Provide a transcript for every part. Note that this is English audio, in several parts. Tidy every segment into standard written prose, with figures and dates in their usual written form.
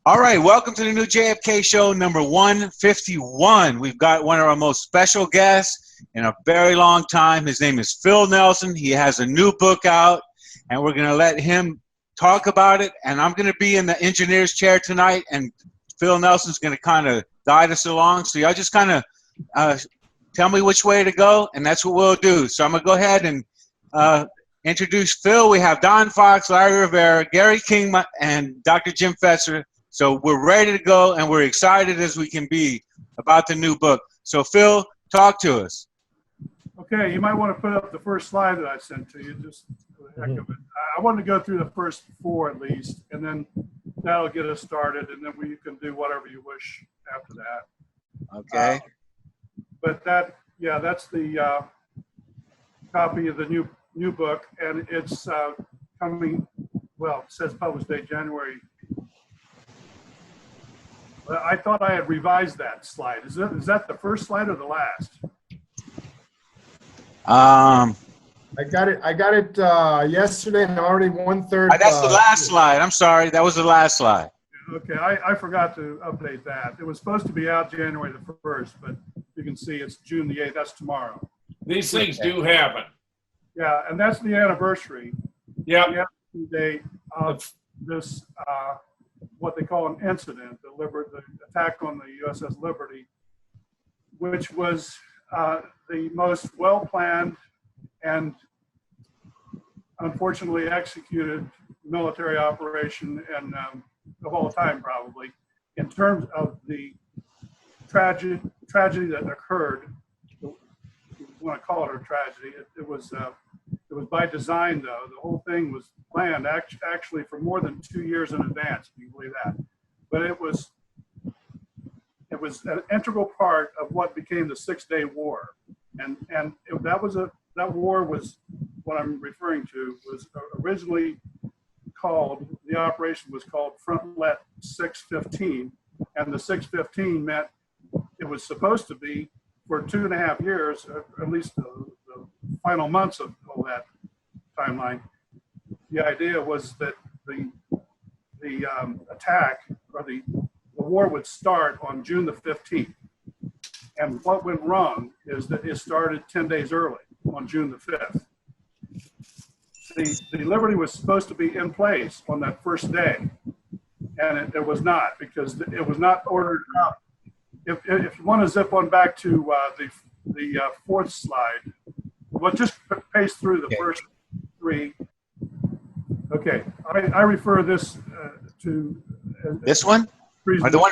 All right, welcome to the new JFK show number 151. We've got one of our most special guests in a very long time. His name is Phil Nelson. He has a new book out, and we're going to let him talk about it. And I'm going to be in the engineer's chair tonight, and Phil Nelson's going to kind of guide us along. So y'all just kind of tell me which way to go, and that's what we'll do. So I'm going to go ahead and introduce Phil. We have Don Fox, Larry Rivera, Gary King, and Dr. Jim Fetzer. So we're ready to go, and we're excited as we can be about the new book. So Phil, talk to us. Okay, you might want to put up the first slide that I sent to you, just for the heck of it. I wanted to go through the first four at least, and then that'll get us started, and then we can do whatever you wish after that. Okay. But that's the copy of the new book, and it's coming. Well, it says published date January. I thought I had revised that slide. Is that the first slide or the last? I got it yesterday, and I'm already 1/3. That's the last slide. I'm sorry, that was the last slide. Okay, I forgot to update that. It was supposed to be out January the 1st, but you can see it's June the 8th. That's tomorrow. These things do happen. Yeah, and that's the anniversary. Yeah. The date of this. What they call an incident, the attack on the USS Liberty, which was the most well-planned and unfortunately executed military operation of all time, probably, in terms of the tragedy that occurred. If you want to call it a tragedy, it was by design, though. The whole thing was planned actually for more than 2 years in advance, if you believe that. But it was an integral part of what became the Six-Day War, and that war was what I'm referring to was originally called, the operation was called Frontlet 615, and the 615 meant it was supposed to be for 2.5 years, at least the final months of all that timeline. The idea was that the attack or the war would start on June the 15th. And what went wrong is that it started 10 days early on June the 5th. The Liberty was supposed to be in place on that first day, and it was not, because it was not ordered out. If you want to zip on back to the fourth slide, well, just paste through the first three. Okay, I refer this to this one, or the one?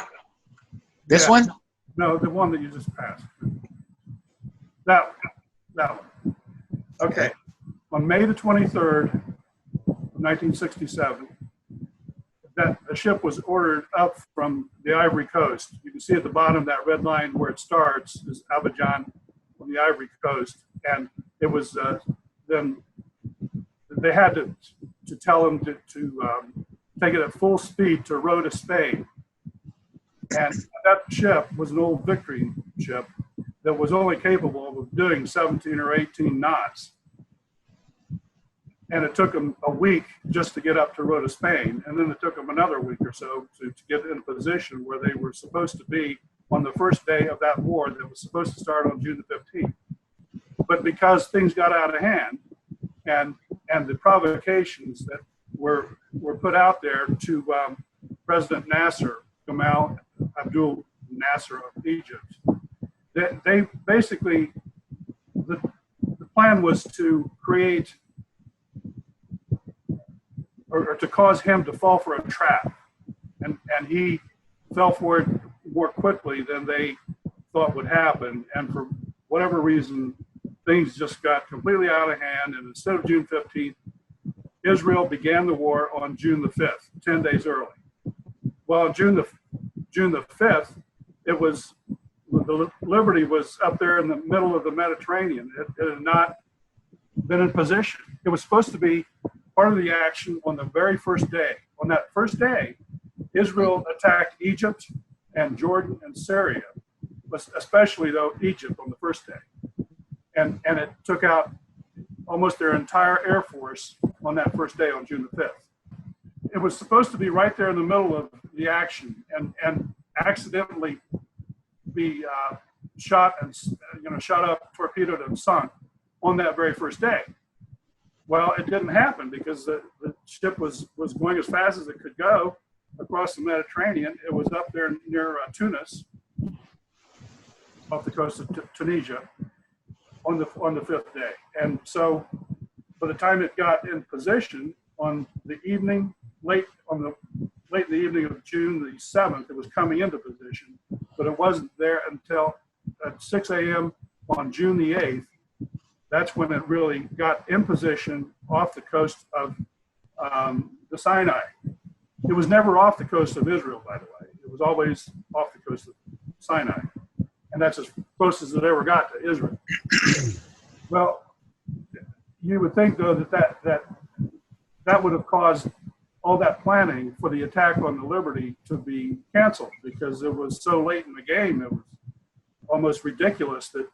This one? No, the one that you just passed. That one. Okay. On May the 23rd, 1967, that a ship was ordered up from the Ivory Coast. You can see at the bottom that red line where it starts is Abidjan on the Ivory Coast, and it was then they had to tell them to take it at full speed to row to Spain. And that ship was an old Victory ship that was only capable of doing 17 or 18 knots. And it took them a week just to get up to row to Spain. And then it took them another week or so to get in a position where they were supposed to be on the first day of that war that was supposed to start on June the 15th. But because things got out of hand, and the provocations that were put out there to President Nasser, Gamal Abdul Nasser of Egypt, they basically, the plan was to create or to cause him to fall for a trap, and he fell for it more quickly than they thought would happen, and for whatever reason, things just got completely out of hand, and instead of June 15th, Israel began the war on June the 5th, 10 days early. Well, June the 5th, the Liberty was up there in the middle of the Mediterranean. It had not been in position. It was supposed to be part of the action on the very first day. On that first day, Israel attacked Egypt and Jordan and Syria, especially though Egypt on the first day. And it took out almost their entire Air Force on that first day on June the 5th. It was supposed to be right there in the middle of the action and accidentally be shot up, torpedoed, and sunk on that very first day. Well, it didn't happen because the ship was going as fast as it could go across the Mediterranean. It was up there near Tunis, off the coast of Tunisia, on the fifth day. And so, by the time it got in position on the evening, late in the evening of June the 7th, it was coming into position, but it wasn't there until at 6 a.m. on June the 8th. That's when it really got in position off the coast of the Sinai. It was never off the coast of Israel, by the way. It was always off the coast of Sinai. And that's as close as it ever got to Israel. Well, you would think, though, that would have caused all that planning for the attack on the Liberty to be canceled because it was so late in the game. It was almost ridiculous that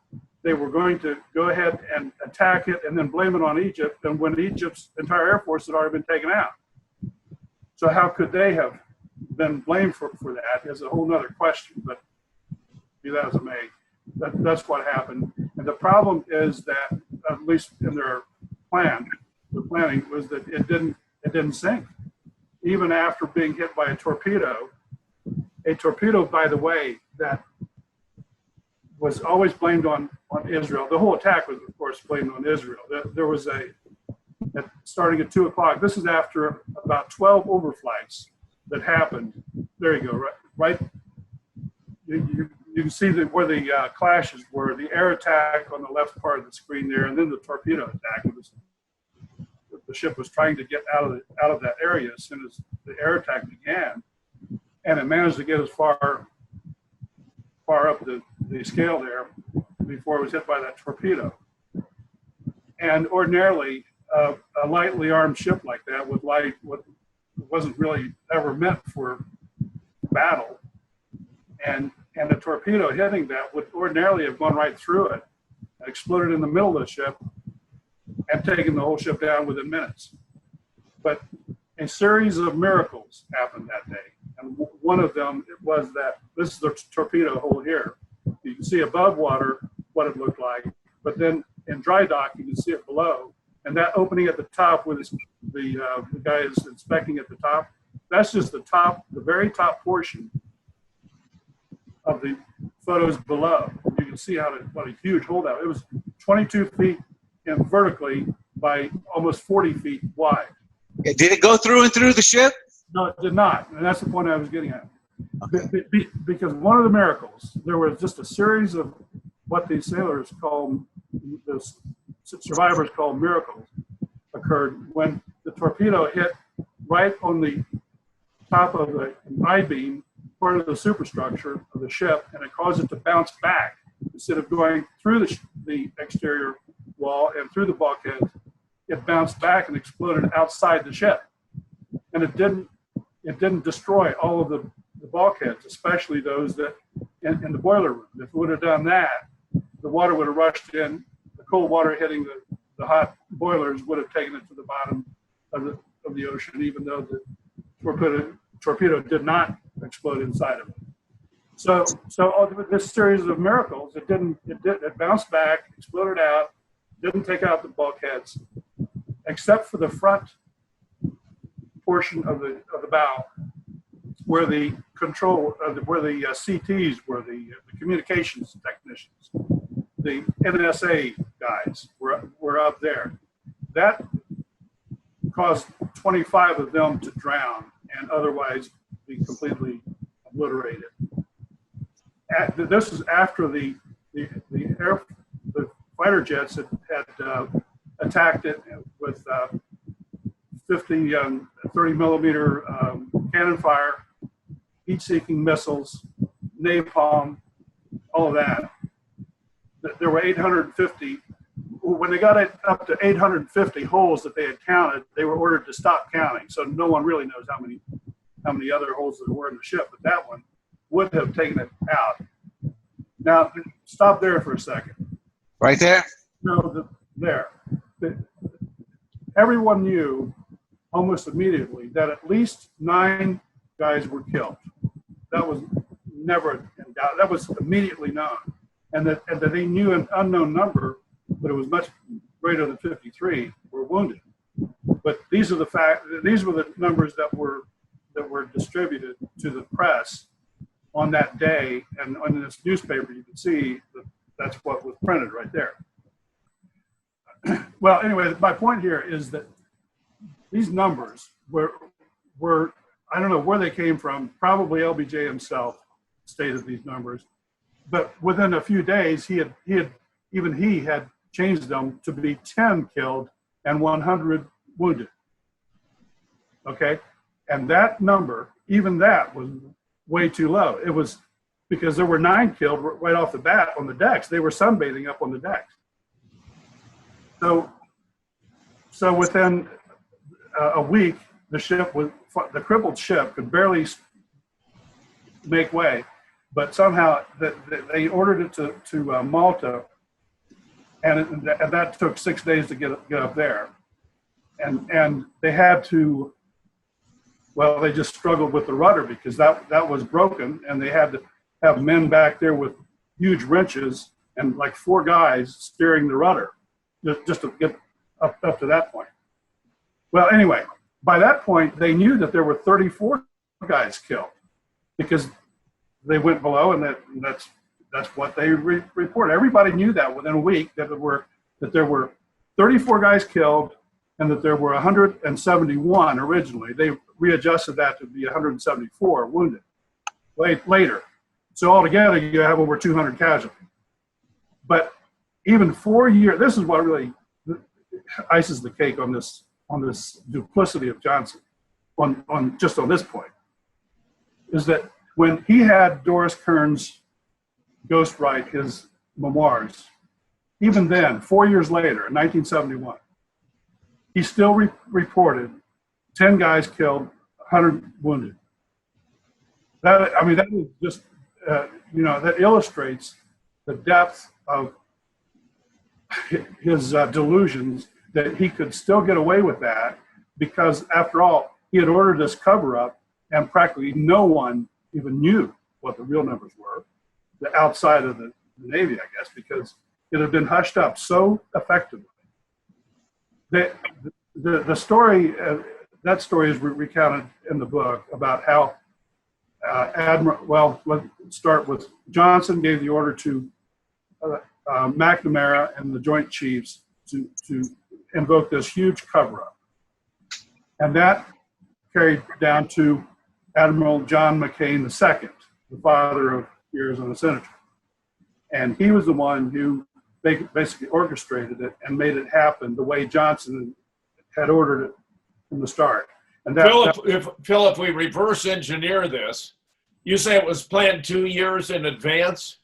they were going to go ahead and attack it and then blame it on Egypt, and when Egypt's entire air force had already been taken out. So how could they have been blamed for that is a whole nother question, but be that as it may, that's what happened. And the problem is that, at least in their planning was that it didn't sink. Even after being hit by a torpedo, by the way, that was always blamed on Israel. The whole attack was, of course, blamed on Israel. There was starting at 2 o'clock. This is after about 12 overflights that happened. There you go, right? You can see where the clashes were, the air attack on the left part of the screen there, and then the torpedo attack. The ship was trying to get out of that area as soon as the air attack began, and it managed to get as far up the scale there before it was hit by that torpedo. And ordinarily, a lightly armed ship like that with what wasn't really ever meant for battle, and a torpedo hitting that would ordinarily have gone right through it, exploded in the middle of the ship, and taken the whole ship down within minutes. But a series of miracles happened that day. And one of them was that this is the torpedo hole here. You can see above water what it looked like, but then in dry dock, you can see it below. And that opening at the top where the guy is inspecting at the top, that's just the very top portion of the photos below. You can see what a huge holdout. It was 22 feet in vertically by almost 40 feet wide. Did it go through and through the ship? No, it did not. And that's the point I was getting at. Okay. Because one of the miracles, there was just a series of what these sailors call, the survivors call miracles, occurred when the torpedo hit right on the top of the I-beam, part of the superstructure of the ship, and it caused it to bounce back. Instead of going through the exterior wall and through the bulkhead, it bounced back and exploded outside the ship. And it didn't destroy all of the bulkheads, especially those that in the boiler room. If it would have done that, the water would have rushed in. The cold water hitting the hot boilers would have taken it to the bottom of the ocean, even though the torpedo did not explode inside of it. So this series of miracles, it bounced back, exploded out, didn't take out the bulkheads, except for the front portion of the bow, where the CTs were, the communications technicians, the NSA guys were up there. That caused 25 of them to drown and otherwise be completely obliterated. This is after the fighter jets had attacked it with 30 millimeter cannon fire, heat-seeking missiles, napalm, all of that. There were 850. When they got it up to 850 holes that they had counted, they were ordered to stop counting. So no one really knows how many other holes there were in the ship, but that one would have taken it out. Now, stop there for a second. Right there? No, there. Everyone knew almost immediately that at least 9 guys were killed. That was never in doubt. That was immediately known. And that they knew an unknown number, but it was much greater than 53, were wounded. But these are these were the numbers that were distributed to the press on that day, and on this newspaper you can see that's what was printed right there. Well, anyway, my point here is that these numbers were I don't know where they came from. Probably LBJ himself stated these numbers, but within a few days he had changed them to be 10 killed and 100 wounded. Okay, and that number, even that, was way too low. It was because there were 9 killed right off the bat on the decks. They were sunbathing up on the decks. So within a week, the crippled ship could barely make way, but somehow they ordered it to Malta, and that took 6 days to get up there, and they had to. Well, they just struggled with the rudder because that was broken, and they had to have men back there with huge wrenches and like 4 guys steering the rudder just to get up to that point. Well, anyway, by that point, they knew that there were 34 guys killed because they went below, and that's what they reported. Everybody knew that within a week that there were 34 guys killed, and that there were 171 originally. They readjusted that to be 174 wounded later. So altogether, you have over 200 casualties. But even 4 years, this is what really ices the cake on this duplicity of Johnson, on this point, is that when he had Doris Kearns ghostwrite his memoirs, even then, 4 years later, in 1971, he still reported 10 guys killed, 100 wounded. That is just, that illustrates the depth of his delusions, that he could still get away with that because, after all, he had ordered this cover-up, and practically no one even knew what the real numbers were, outside of the Navy, I guess, because it had been hushed up so effectively. The story, that story is recounted in the book about how let's start with Johnson gave the order to McNamara and the Joint Chiefs to invoke this huge cover-up. And that carried down to Admiral John McCain II, the father of Arizona Senator. And he was the one who basically orchestrated it and made it happen the way Johnson had ordered it from the start. And Phil, if we reverse engineer this, you say it was planned 2 years in advance?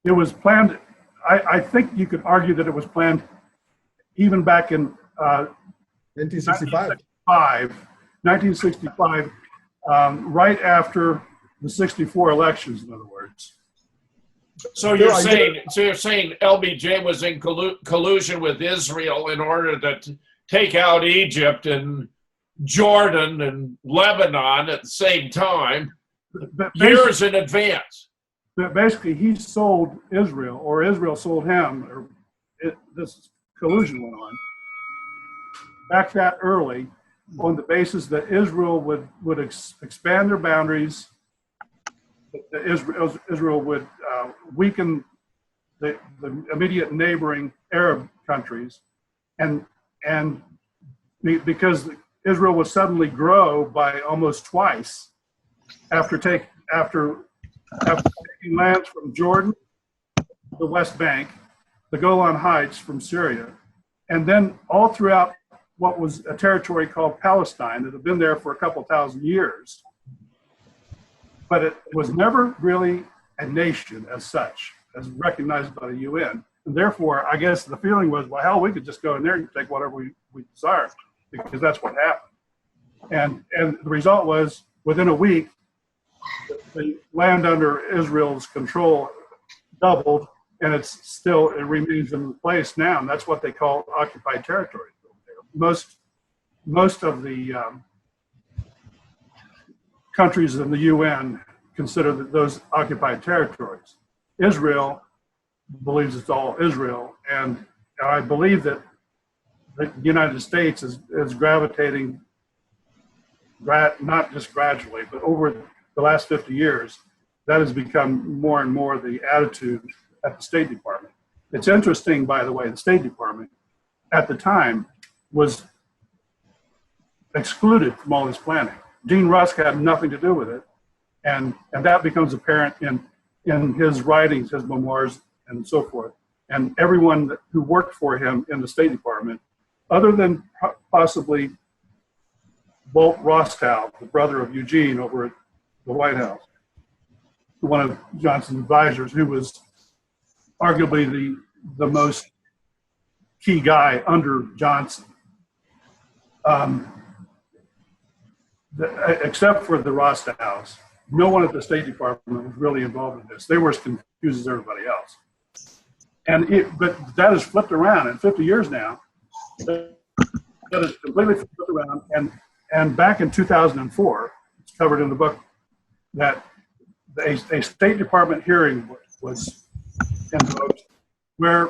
It was planned. I think you could argue that it was planned even back in 1965, right after the 64 elections, in other words. So you're saying LBJ was in collusion with Israel in order to take out Egypt and Jordan and Lebanon at the same time, years in advance. But basically, he sold Israel, or Israel sold him, this collusion went on back that early, on the basis that Israel would expand their boundaries. Israel would weaken the immediate neighboring Arab countries, and because Israel would suddenly grow by almost twice after taking lands from Jordan, the West Bank, the Golan Heights from Syria, and then all throughout what was a territory called Palestine that had been there for a couple thousand years. But it was never really a nation as such, as recognized by the UN. And therefore, I guess the feeling was, well, hell, we could just go in there and take whatever we desire, because that's what happened. And the result was, within a week, the land under Israel's control doubled, and it remains in place now. And that's what they call occupied territory. Most of the countries in the UN consider those occupied territories. Israel believes it's all Israel, and I believe that the United States is gravitating, not just gradually, but over the last 50 years, that has become more and more the attitude at the State Department. It's interesting, by the way, the State Department at the time was excluded from all this planning. Gene Rusk had nothing to do with it, and that becomes apparent in his writings, his memoirs, and so forth. And everyone who worked for him in the State Department, other than possibly Bolt Rostow, the brother of Eugene over at the White House, one of Johnson's advisors, who was arguably the most key guy under Johnson. Except for the Rostows, no one at the State Department was really involved in this. They were as confused as everybody else. But that has flipped around in 50 years now. That has completely flipped around. And back in 2004, it's covered in the book, that a State Department hearing was invoked where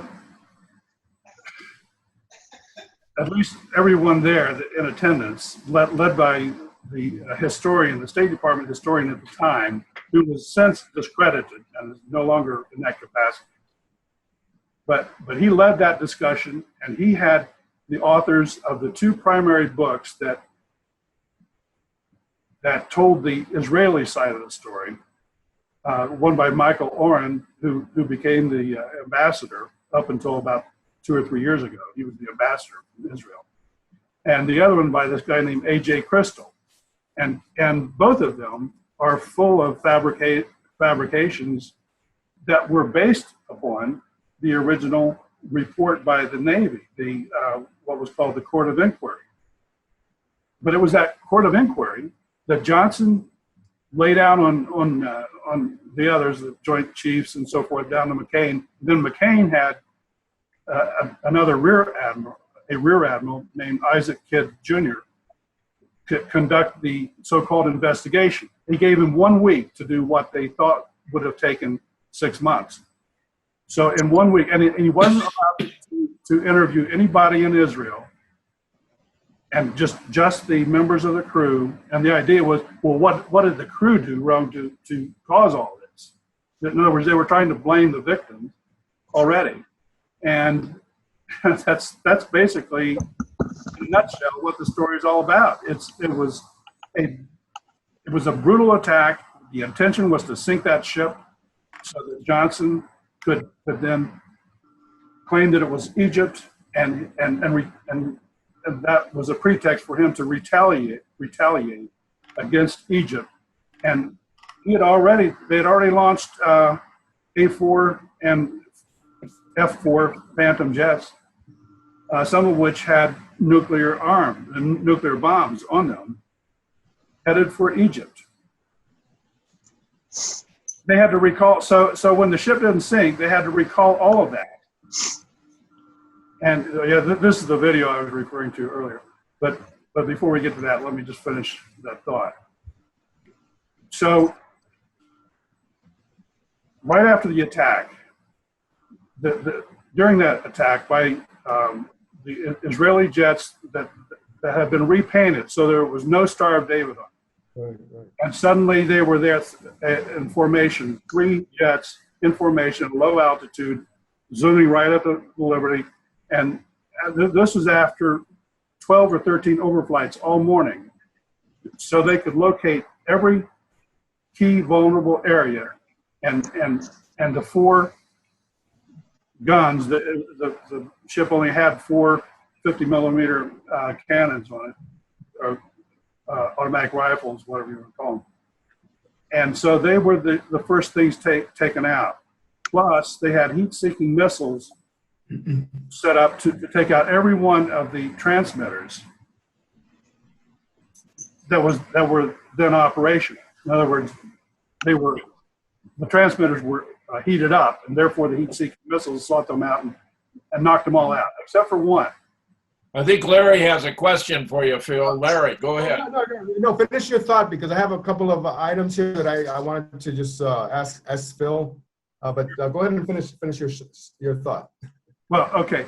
at least everyone there in attendance, led by the historian, the State Department historian at the time, who was since discredited and is no longer in that capacity. But he led that discussion, and he had the authors of the two primary books that told the Israeli side of the story. One by Michael Oren, who became the ambassador up until about 2 or 3 years ago. He was the ambassador from Israel. And the other one by this guy named A.J. Crystal. And both of them are full of fabrications that were based upon the original report by the Navy, what was called the Court of Inquiry. But it was that Court of Inquiry that Johnson laid out on the others, the Joint Chiefs and so forth, down to McCain. Then McCain had another rear admiral named Isaac Kidd Jr. to conduct the so-called investigation. He gave him 1 week to do what they thought would have taken 6 months. So in 1 week, and he wasn't allowed to interview anybody in Israel, and just the members of the crew. And the idea was, well, what did the crew do wrong to cause all this? In other words, they were trying to blame the victims already. And that's basically, in a nutshell, what the story is all about. It was a brutal attack. The intention was to sink that ship so that Johnson could then claim that it was Egypt, and that was a pretext for him to retaliate against Egypt. And they had already launched A4 and F4 Phantom jets, some of which had nuclear bombs on them, headed for Egypt. They had to recall, so when the ship didn't sink, they had to recall all of that. And yeah, this is the video I was referring to earlier. But before we get to that, let me just finish that thought. So right after the attack, during that attack by the Israeli jets that had been repainted, so there was no Star of David on them. Right. And suddenly they were there in formation, 3 jets in formation, low altitude, zooming right up to Liberty. And this was after 12 or 13 overflights all morning. So they could locate every key vulnerable area, and the 4 guns, the ship only had 4 50-millimeter cannons on it, or automatic rifles, whatever you want to call them. And so they were the first things taken out. Plus, they had heat-seeking missiles set up to take out every one of the transmitters that were then operational. In other words, the transmitters were heated up, and therefore the heat-seeking missiles sought them out and knocked them all out, except for one. I think Larry has a question for you, Phil. Larry, go ahead. No, finish your thought, because I have a couple of items here that I wanted to just ask Phil. But go ahead and finish your thought. Well, okay.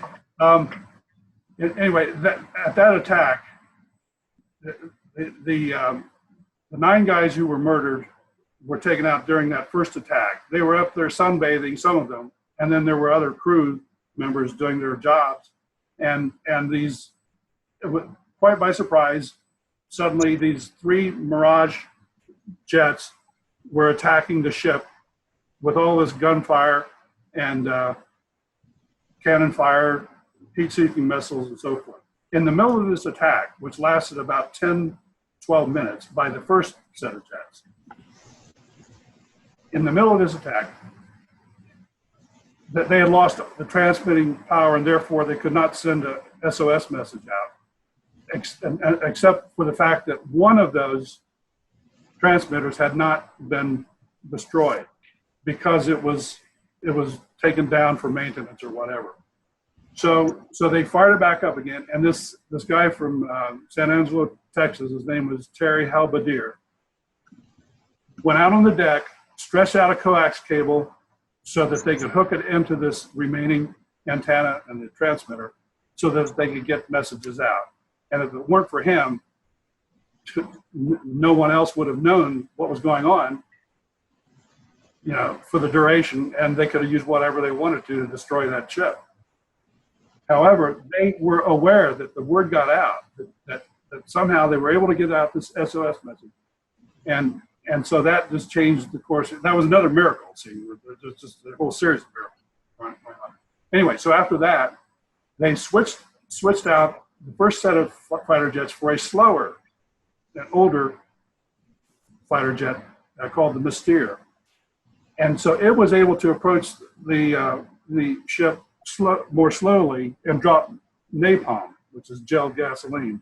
Anyway, at that attack, the 9 guys who were murdered were taken out during that first attack. They were up there sunbathing, some of them, and then there were other crew members doing their jobs. And these, quite by surprise, suddenly these 3 Mirage jets were attacking the ship with all this gunfire and cannon fire, heat-seeking missiles, and so forth. In the middle of this attack, which lasted about 10, 12 minutes by the first set of jets, in the middle of this attack, that they had lost the transmitting power, and therefore they could not send a SOS message out, except for the fact that one of those transmitters had not been destroyed because it was taken down for maintenance or whatever. So they fired it back up again, and this guy from San Angelo, Texas, his name was Terry Halbadier, went out on the deck, stretched out a coax cable so that they could hook it into this remaining antenna and the transmitter so that they could get messages out. And if it weren't for him, no one else would have known what was going on, you know, for the duration, and they could have used whatever they wanted to destroy that ship. However, they were aware that the word got out, that somehow they were able to get out this SOS message. And so that just changed the course. That was another miracle. See, just a whole series of miracles. Anyway, so after that, they switched out the first set of fighter jets for a slower, an older fighter jet called the Mystere. And so it was able to approach the ship more slowly and drop napalm, which is gel gasoline,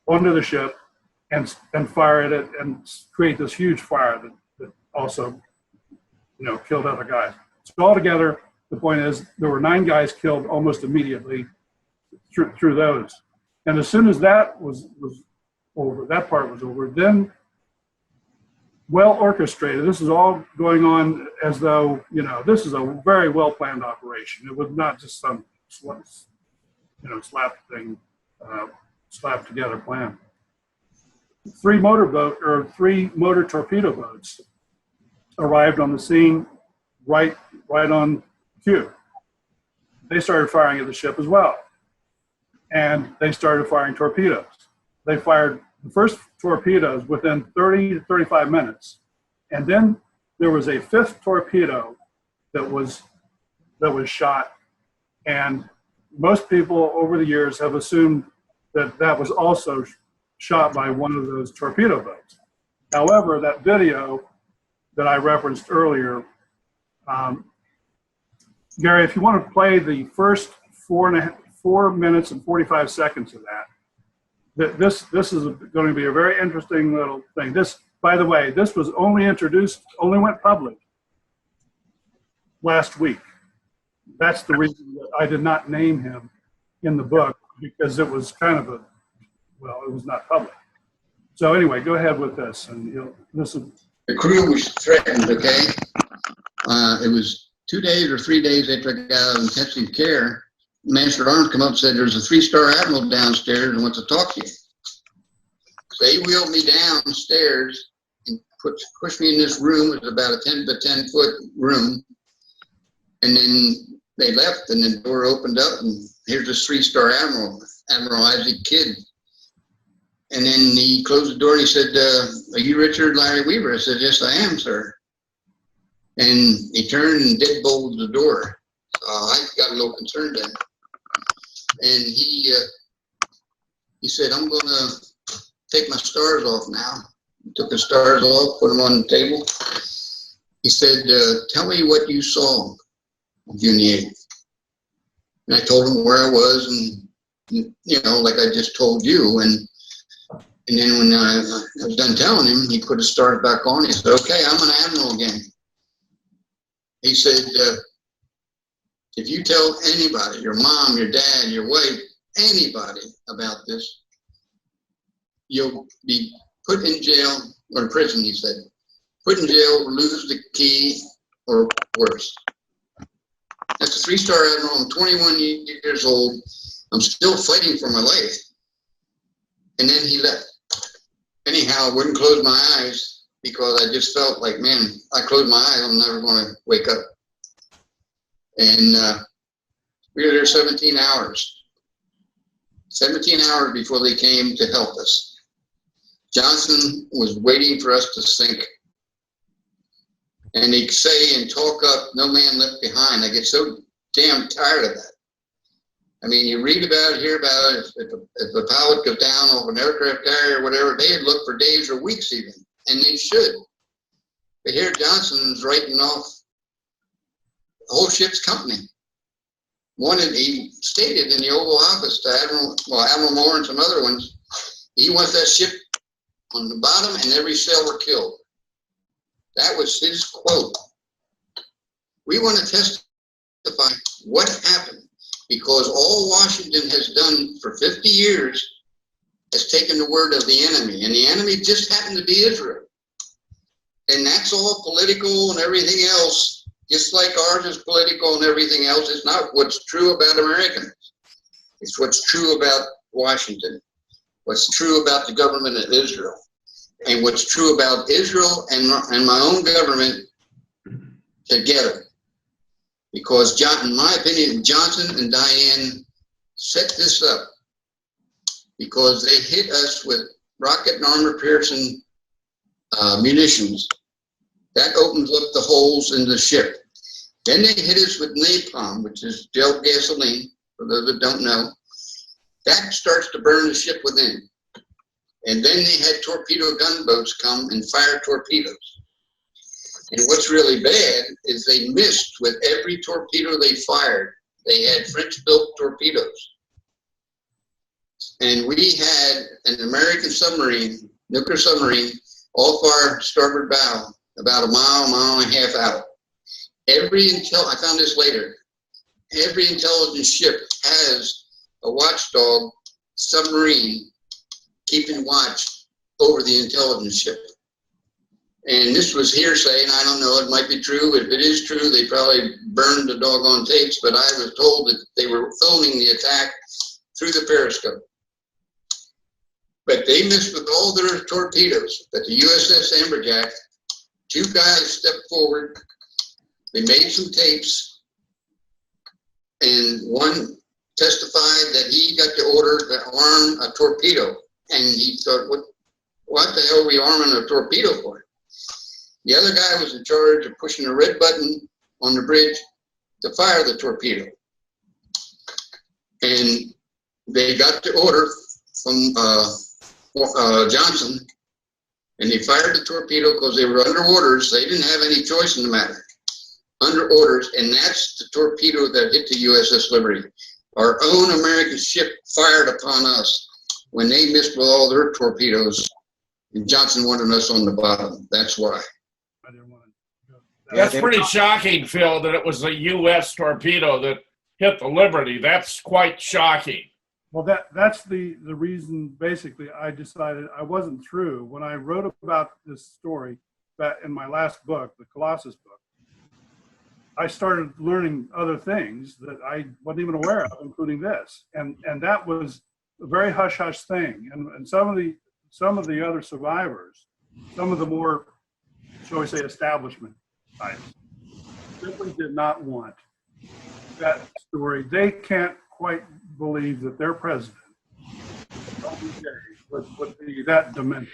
onto the ship and fire at it and create this huge fire that also, you know, killed other guys. So altogether, the point is there were 9 guys killed almost immediately through those. And as soon as that was over, that part was over, then well orchestrated. This is all going on as though, you know, this is a very well planned operation. It was not just some, slapped together plan. 3 motor torpedo boats arrived on the scene right on cue. They started firing at the ship as well, and they started firing torpedoes. They fired the first torpedoes within 30 to 35 minutes, and then there was a 5th torpedo that was shot, and most people over the years have assumed that was also shot by one of those torpedo boats. However, that video that I referenced earlier, Gary, if you want to play the first 4 minutes and 45 seconds of that, this is going to be a very interesting little thing. This, by the way, this was only went public last week. That's the reason that I did not name him in the book, because it was kind of it was not public. So anyway, go ahead with this, and listen. The crew was threatened, okay? It was 2 days or 3 days after I got out of intensive care. Master at Arms come up and said, there's a 3-star admiral downstairs and wants to talk to you. So he wheeled me downstairs and pushed me in this room. It was about a 10 by 10 foot room. And then they left, and the door opened up, and here's this 3-star admiral, Admiral Isaac Kidd. And then he closed the door and he said, are you Richard Larry Weaver? I said, yes, I am, sir. And he turned and deadbolted the door. I got a little concerned then. And he said, I'm going to take my stars off now. He took the stars off, put them on the table. He said, tell me what you saw on June the 8th. And I told him where I was, and, you know, like I just told you. And then when I was done telling him, he put his stars back on. He said, okay, I'm an admiral again. He said, if you tell anybody, your mom, your dad, your wife, anybody about this, you'll be put in jail or in prison, he said. Put in jail or lose the key or worse. That's a 3-star admiral. I'm 21 years old. I'm still fighting for my life. And then he left. Anyhow, I wouldn't close my eyes because I just felt like, man, I close my eyes, I'm never going to wake up. And we were there 17 hours. 17 hours before they came to help us. Johnson was waiting for us to sink. And he'd say and talk up, no man left behind. I get so damn tired of that. I mean, you read about it, hear about it. If a pilot goes down off an aircraft carrier or whatever, they'd look for days or weeks even, and they should. But here Johnson's writing off the whole ship's company. He stated in the Oval Office to Admiral Moore and some other ones, he wants that ship on the bottom and every sailor killed. That was his quote. We want to testify what happened, because all Washington has done for 50 years has taken the word of the enemy, and the enemy just happened to be Israel. And that's all political and everything else, just like ours is political and everything else. It's not what's true about Americans. It's what's true about Washington, what's true about the government of Israel, and what's true about Israel and my own government together. Because, in my opinion, Johnson and Diane set this up because they hit us with rocket and armor-piercing munitions. That opens up the holes in the ship. Then they hit us with napalm, which is gel gasoline, for those that don't know. That starts to burn the ship within. And then they had torpedo gunboats come and fire torpedoes. And what's really bad is they missed with every torpedo they fired. They had French-built torpedoes. And we had an American submarine, nuclear submarine, off our starboard bow, about a mile and a half out. I found this later, every intelligence ship has a watchdog submarine keeping watch over the intelligence ship. And this was hearsay, and I don't know, it might be true. If it is true, they probably burned the doggone tapes, but I was told that they were filming the attack through the periscope. But they missed with all their torpedoes. But the USS Amberjack, 2 guys stepped forward, they made some tapes, and one testified that he got the order to arm a torpedo. And he thought, what the hell are we arming a torpedo for? The other guy was in charge of pushing the red button on the bridge to fire the torpedo. And they got the order from Johnson, and they fired the torpedo because they were under orders. They didn't have any choice in the matter. Under orders, and that's the torpedo that hit the USS Liberty. Our own American ship fired upon us when they missed with all their torpedoes, and Johnson wanted us on the bottom. That's why. I didn't want to go. That's pretty shocking, Phil, that it was a U.S. torpedo that hit the Liberty. That's quite shocking. Well, that's the reason, basically, I decided I wasn't through. When I wrote about this story back in my last book, the Colossus book, I started learning other things that I wasn't even aware of, including this. And that was a very hush-hush thing. And some of the other survivors, some of the more, shall we say, establishment types, simply did not want that story. They can't quite believe that their president would be that demented.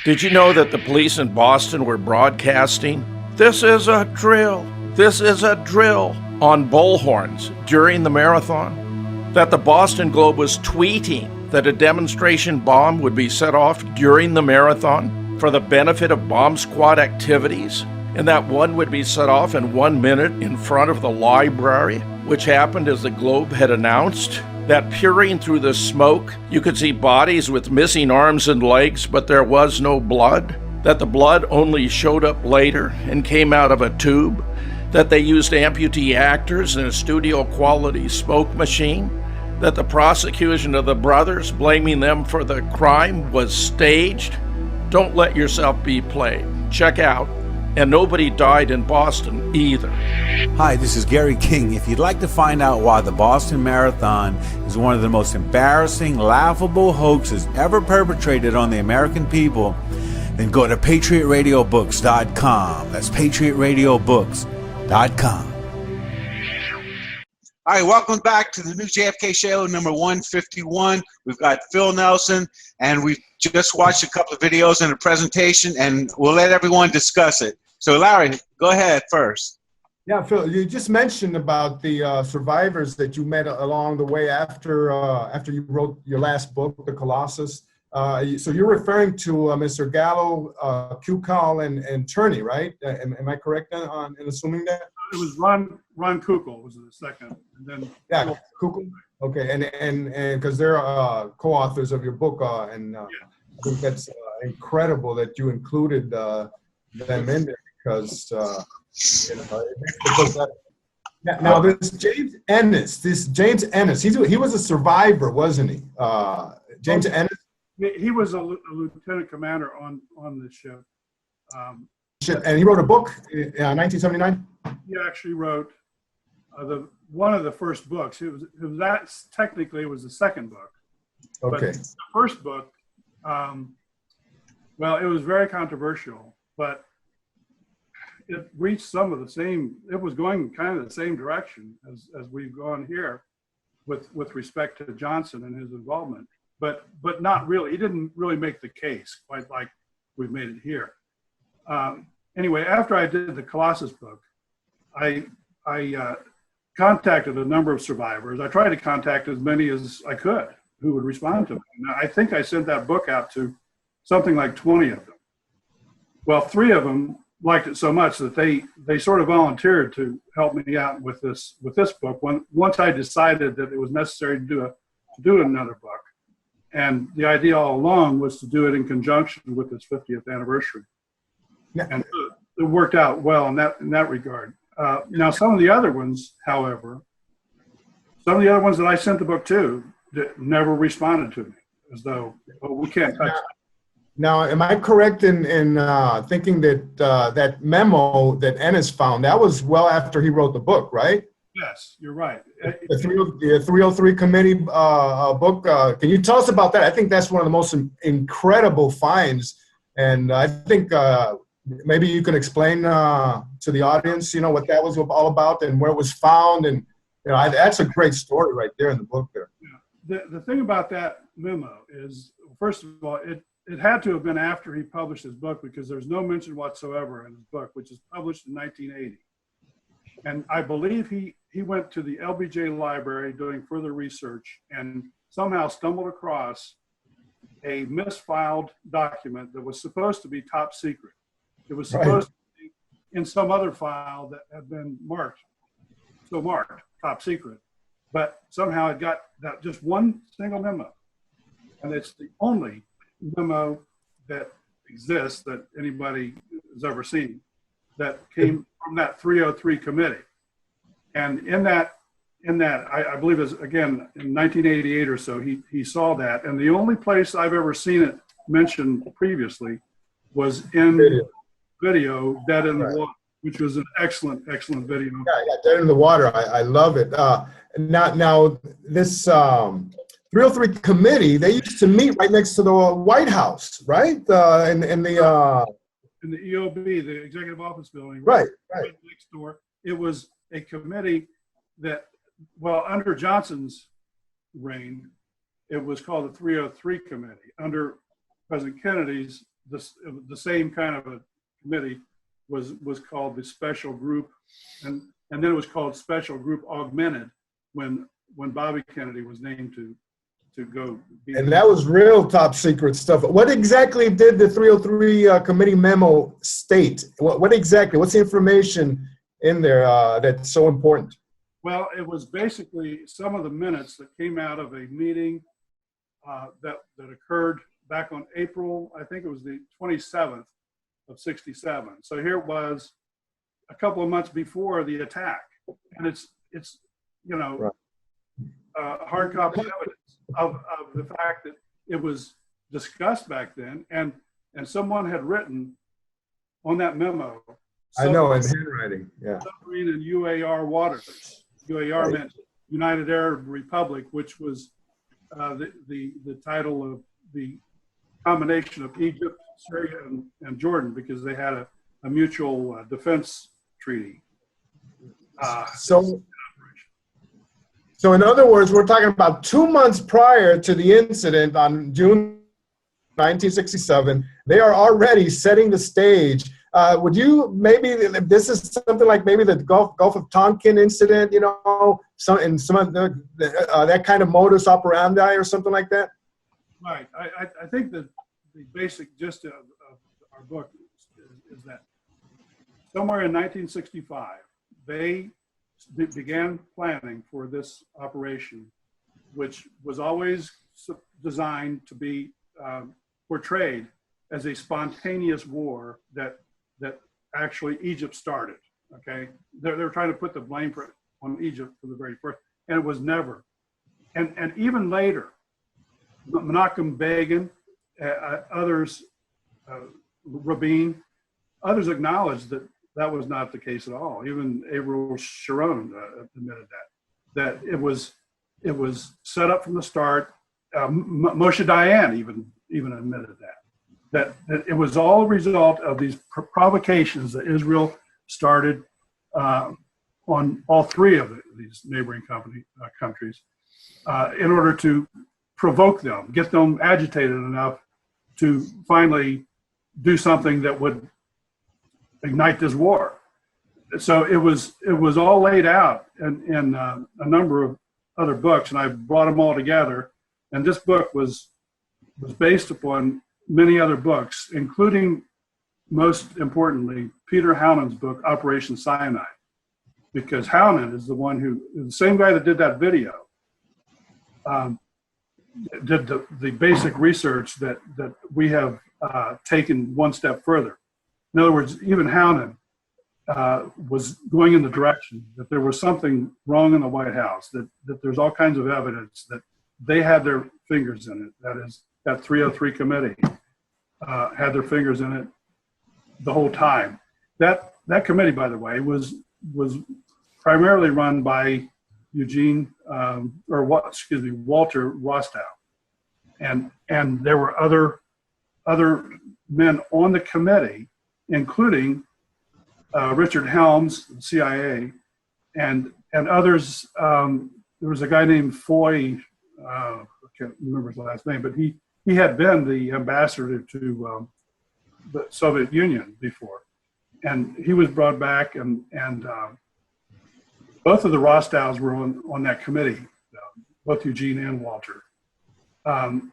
Did you know that the police in Boston were broadcasting, "This is a drill, this is a drill," on bullhorns during the marathon? That the Boston Globe was tweeting that a demonstration bomb would be set off during the marathon for the benefit of bomb squad activities, and that one would be set off in 1 minute in front of the library, which happened as the Globe had announced. That peering through the smoke, you could see bodies with missing arms and legs, but there was no blood. That the blood only showed up later and came out of a tube. That they used amputee actors in a studio-quality smoke machine. that the prosecution of the brothers, blaming them for the crime, was staged? Don't let yourself be played. Check out And Nobody Died in Boston Either. Hi, this is Gary King. If you'd like to find out why the Boston Marathon is one of the most embarrassing, laughable hoaxes ever perpetrated on the American people, then go to patriotradiobooks.com. That's patriotradiobooks.com. All right, welcome back to the new JFK show, number 151. We've got Phil Nelson, and we've just watched a couple of videos and a presentation, and we'll let everyone discuss it. So, Larry, go ahead first. Yeah, Phil, you just mentioned about the survivors that you met along the way after you wrote your last book, The Colossus. So you're referring to Mr. Gallo, Kukal, and Turney, right? Am I correct in assuming that? It was Ron Kukal was the second, and then Kukal. Okay, and because they're co-authors of your book, and I think that's incredible that you included them in there because now this James Ennis, he was a survivor, wasn't he? James Ennis. He was a lieutenant commander on the ship. And he wrote a book in 1979. He actually wrote one of the first books. It was technically the second book. Okay. But the first book, well, it was very controversial, but it reached some of the same. It was going kind of the same direction as we've gone here, with respect to Johnson and his involvement. But not really. He didn't really make the case quite like we've made it here. Anyway, after I did the Colossus book, I contacted a number of survivors. I tried to contact as many as I could who would respond to me. Now, I think I sent that book out to something like 20 of them. Well, 3 of them liked it so much that they sort of volunteered to help me out with this book. Once I decided that it was necessary to do another book. And the idea all along was to do it in conjunction with its 50th anniversary. Yeah. And it worked out well in that regard. Now, some of the other ones, however, that I sent the book to never responded to me, as though, we can't touch it. Now, am I correct in thinking that that memo that Ennis found, that was well after he wrote the book, right? Yes, you're right. The 303 committee book. Can you tell us about that? I think that's one of the most incredible finds, and I think maybe you can explain to the audience, what that was all about and where it was found, and that's a great story right there in the book there. Yeah. The thing about that memo is, first of all, it had to have been after he published his book, because there's no mention whatsoever in his book, which is published in 1980. And I believe he went to the LBJ library doing further research and somehow stumbled across a misfiled document that was supposed to be top secret. It was supposed to be in some other file that had been marked top secret, but somehow it got that just one single memo. And it's the only memo that exists that anybody has ever seen that came from that 303 committee. And in that, I believe is again in 1988 or so, he saw that. And the only place I've ever seen it mentioned previously was in video Dead in the Water, which was an excellent video. Yeah, Dead in the Water. I love it. Now this 303 committee, they used to meet right next to the White House, right? In the EOB, the Executive Office Building, right next door. It was a committee that, well, under Johnson's reign, it was called the 303 Committee. Under President Kennedy's, the same kind of a committee was called the Special Group, and then it was called Special Group Augmented when Bobby Kennedy was named to go. And that was real top secret stuff. What exactly did the 303 committee memo state? What exactly? What's the information in there that's so important? Well, it was basically some of the minutes that came out of a meeting that occurred back on April, I think it was the 27th of 67. So here it was a couple of months before the attack. And it's right. hard copy evidence of the fact that it was discussed back then, and someone had written on that memo. I know, in handwriting, yeah. Submarine and UAR waters. UAR Right. meant United Arab Republic, which was the title of the combination of Egypt, Syria, and Jordan, because they had a mutual defense treaty. So in other words, we're talking about 2 months prior to the incident on June 1967. They are already setting the stage. Would you maybe, this is something like maybe the Gulf of Tonkin incident, you know, some of that kind of modus operandi or something like that? Right. I think that the basic gist of our book is that somewhere in 1965, they began planning for this operation, which was always designed to be portrayed as a spontaneous war that actually Egypt started. Okay, they're trying to put the blame on Egypt for the very first, and it was never. And even later, Menachem Begin, others, Rabin, others acknowledged that was not the case at all. Even Ariel Sharon admitted that it was set up from the start. Moshe Dayan even admitted that it was all a result of these provocations that Israel started on all three of these neighboring countries in order to provoke them, get them agitated enough to finally do something that would ignite this war. So it was all laid out in a number of other books, and I brought them all together. And this book was based upon many other books, including, most importantly, Peter Hounan's book, Operation Cyanide, because Hounan is the same guy that did that video, did the basic research that we have taken one step further. In other words, even Hounan was going in the direction that there was something wrong in the White House, that there's all kinds of evidence that they had their fingers in it. That is, that 303 committee had their fingers in it the whole time. That committee, by the way, was primarily run by Walter Rostow, and there were other men on the committee, including Richard Helms, CIA, and others. There was a guy named Foy, I can't remember his last name, but he had been the ambassador to the Soviet Union before, and he was brought back, and both of the Rostows were on that committee, both Eugene and Walter. I'm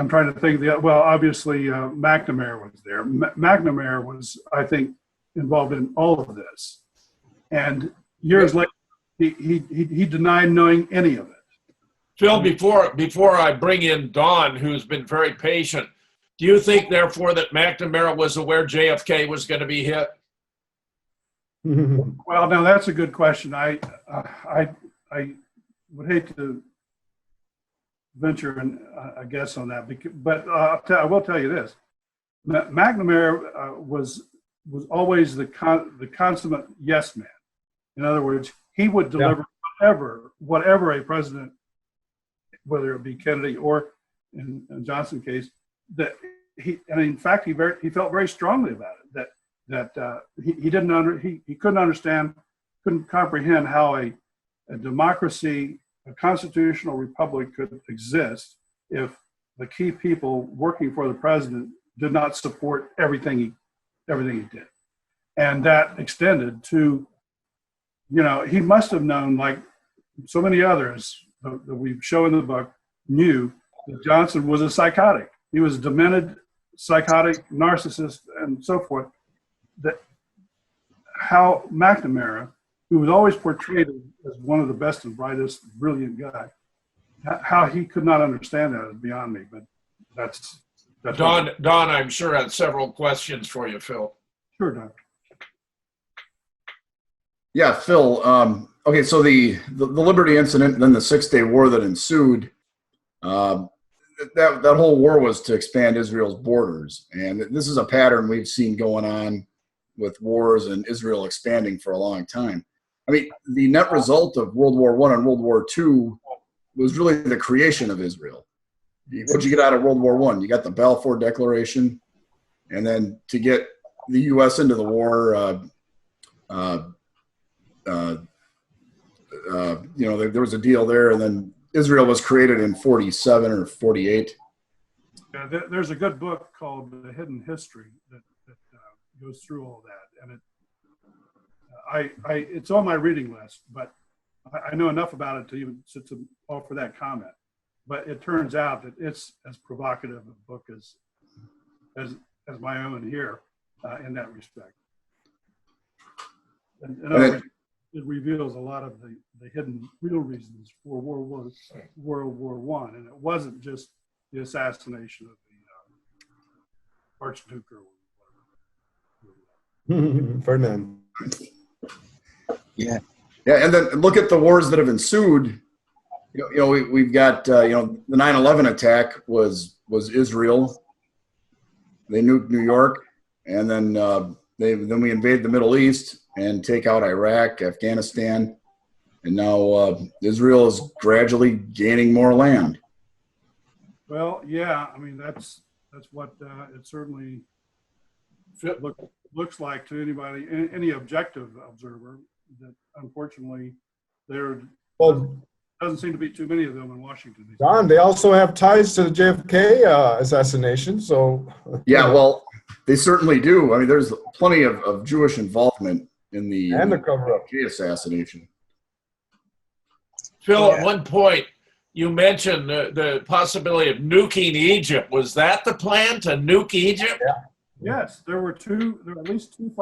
trying to think obviously McNamara was there. McNamara was, I think, involved in all of this, and years later, he denied knowing any of it. Phil, before I bring in Don, who's been very patient, do you think, therefore, that McNamara was aware JFK was going to be hit? Well, now that's a good question. I would hate to venture a guess on that, but I will tell you this: McNamara was always the consummate yes man. In other words, he would deliver whatever a president, whether it be Kennedy or in Johnson's case, that in fact he felt very strongly about it, that he couldn't understand, couldn't comprehend how a democracy, a constitutional republic could exist if the key people working for the president did not support everything he did. And that extended to, he must have known, like so many others that we show in the book, knew that Johnson was a psychotic. He was a demented, psychotic, narcissist, and so forth. That how McNamara, who was always portrayed as one of the best and brightest, brilliant guy, how he could not understand that is beyond me. But that's Don, I'm sure, had several questions for you, Phil. Sure, Don. Yeah, Phil, okay, so the Liberty incident and then the 6-Day War that ensued, that whole war was to expand Israel's borders. And this is a pattern we've seen going on with wars and Israel expanding for a long time. I mean, the net result of World War I and World War II was really the creation of Israel. What'd you get out of World War I? You got the Balfour Declaration, and then to get the U.S. into the war, there was a deal there, and then Israel was created in 47 or 48. Yeah, there's a good book called The Hidden History that goes through all that, and it's on my reading list, but I know enough about it to offer that comment. But it turns out that it's as provocative a book as my own here in that respect. And in other words, it reveals a lot of the hidden real reasons for World War I, and it wasn't just the assassination of the Archduke or whatever. Ferdinand. Yeah. Yeah, and then look at the wars that have ensued. We've got the 9/11 attack was Israel. They nuked New York, and then we invade the Middle East and take out Iraq, Afghanistan, and now Israel is gradually gaining more land. Well, yeah, I mean that's what it certainly looks like to anybody, any objective observer. That unfortunately there doesn't seem to be too many of them in Washington. Don, they also have ties to the JFK assassination, so. Yeah, well, they certainly do. I mean, there's plenty of Jewish involvement in the cover-up JFK assassination. Phil, at one point, you mentioned the possibility of nuking Egypt. Was that the plan, to nuke Egypt? Yeah. Yes, there were at least two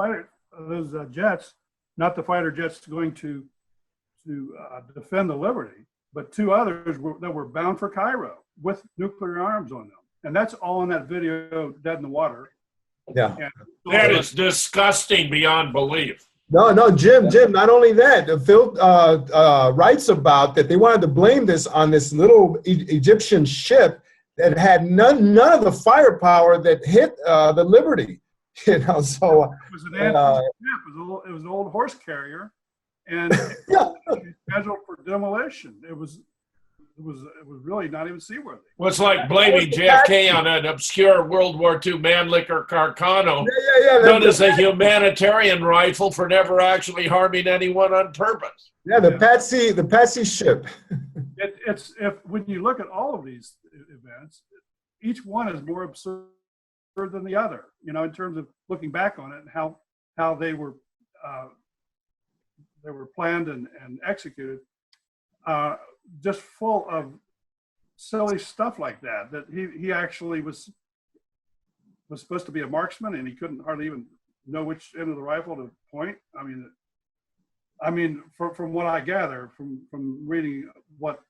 those jets, not the fighter jets going to defend the Liberty, but two others that were bound for Cairo with nuclear arms on them. And that's all in that video, Dead in the Water. Yeah. That is disgusting beyond belief. No, Jim, not only that, Phil writes about that they wanted to blame this on this little Egyptian ship that had none of the firepower that hit the Liberty. So it was an anti-ship. It was an old horse carrier, and it was scheduled for demolition. It was really not even seaworthy. Well, it's like blaming JFK on an obscure World War II Mannlicher Carcano, known as a humanitarian rifle, for never actually harming anyone on purpose. Yeah, the Patsy ship. When you look at all of these events, each one is more absurd than the other. In terms of looking back on it and how they were planned and executed. Just full of silly stuff like that. That he actually was supposed to be a marksman, and he couldn't hardly even know which end of the rifle to point. I mean, from what I gather from reading what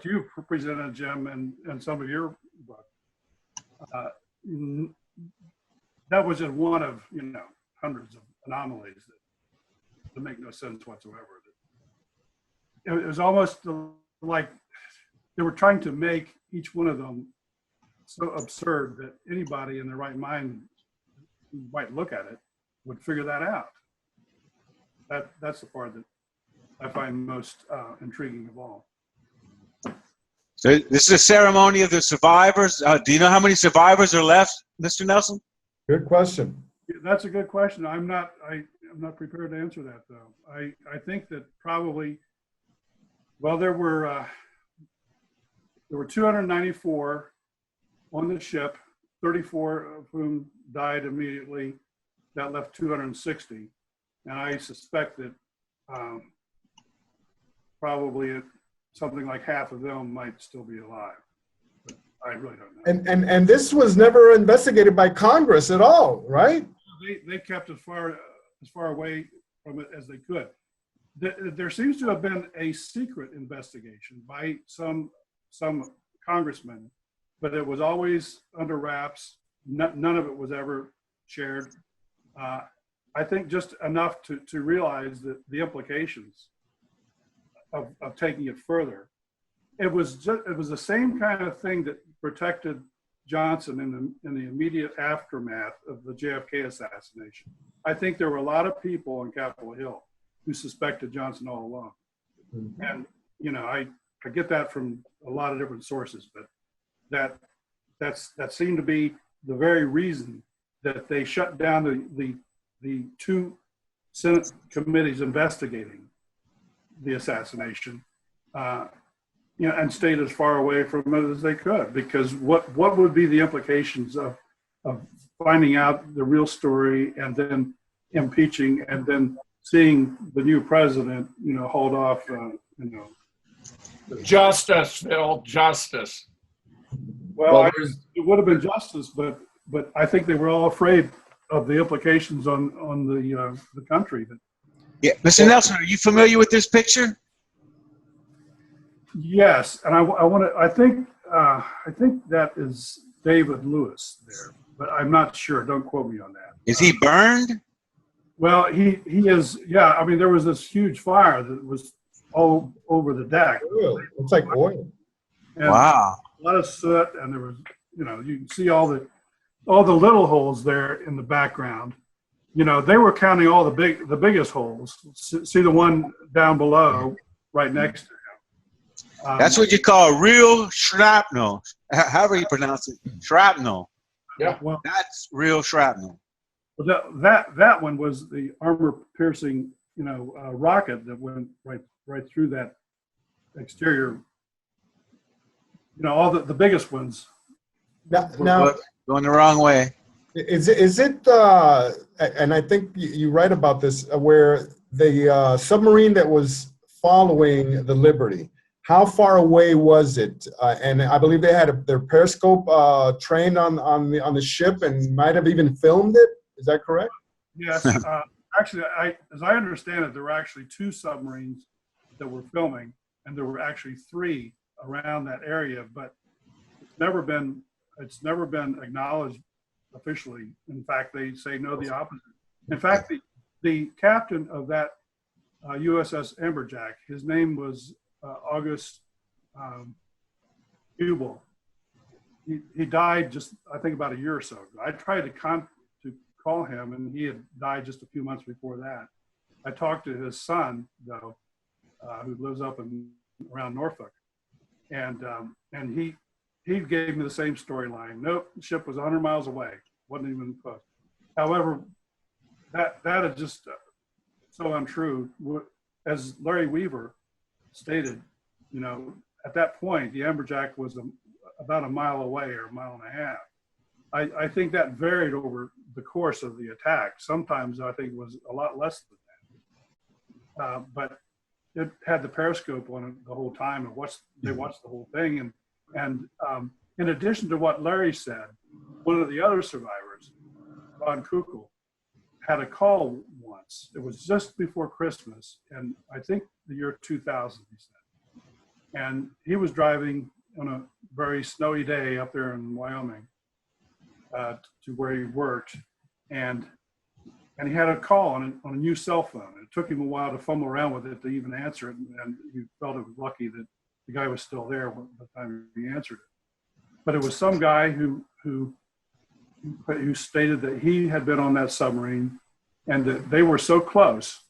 you presented, Jim, and some of your book, that was just one of hundreds of anomalies that make no sense whatsoever. It was almost like they were trying to make each one of them so absurd that anybody in their right mind who might look at it would figure that out. That's the part that I find most intriguing of all. So this is a ceremony of the survivors. Do you know how many survivors are left, Mr. Nelson? Good question. That's a good question. I'm not prepared to answer that, though. I think that probably. Well, there were 294 on the ship, 34 of whom died immediately. That left 260, and I suspect that probably something like half of them might still be alive. But I really don't know. And this was never investigated by Congress at all, right? They kept as far away from it as they could. There seems to have been a secret investigation by some congressmen, but it was always under wraps. None of it was ever shared. I think just enough to realize that the implications of taking it further. It was the same kind of thing that protected Johnson in the immediate aftermath of the JFK assassination. I think there were a lot of people on Capitol Hill who suspected Johnson all along. Mm-hmm. And, I get that from a lot of different sources, but that seemed to be the very reason that they shut down the two Senate committees investigating the assassination, and stayed as far away from it as they could, because what would be the implications of finding out the real story and then impeaching and then seeing the new president, hold off, Justice, Phil, justice. Well, it would have been justice, but I think they were all afraid of the implications on the country. Yeah, Mr. Nelson, are you familiar with this picture? Yes, and I think that is David Lewis there, but I'm not sure. Don't quote me on that. Is he burned? Well, he is. Yeah, I mean, there was this huge fire that was all over the deck. Oil. It's like oil. And wow. A lot of soot, and there was, you can see all the little holes there in the background. They were counting all the biggest holes. See the one down below, right next to him. That's what you call real shrapnel. However you pronounce it, shrapnel. Yeah, well, that's real shrapnel. Well, that one was the armor-piercing, rocket that went right through that exterior. All the biggest ones. Now going the wrong way. Is it? And I think you write about this, where the submarine that was following the Liberty. How far away was it? And I believe they had their periscope trained on the ship and might have even filmed it. Is that correct? Yes. Actually, as I understand it, there were actually 2 submarines that were filming, and there were actually 3 around that area. But it's never been acknowledged officially. In fact, they say no, the opposite. In fact, the captain of that USS Amberjack, his name was August Hubel. He died just, I think, about a year or so ago. I tried to call him, and he had died just a few months before that. I talked to his son, though, who lives up around Norfolk, and he gave me the same storyline. Nope, the ship was 100 miles away, wasn't even close. However, that is just so untrue. As Larry Weaver stated, at that point, the Amberjack was about a mile away or a mile and a half. I think that varied over the course of the attack. Sometimes I think it was a lot less than that. But it had the periscope on it the whole time, and they watched the whole thing. And in addition to what Larry said, one of the other survivors, Ron Kukul, had a call once. It was just before Christmas, and I think the year 2000, he said. And he was driving on a very snowy day up there in Wyoming to where he worked, and he had a call on a new cell phone. It took him a while to fumble around with it to even answer it, and he felt it was lucky that the guy was still there by the time he answered it. But it was some guy who stated that he had been on that submarine, and that they were so close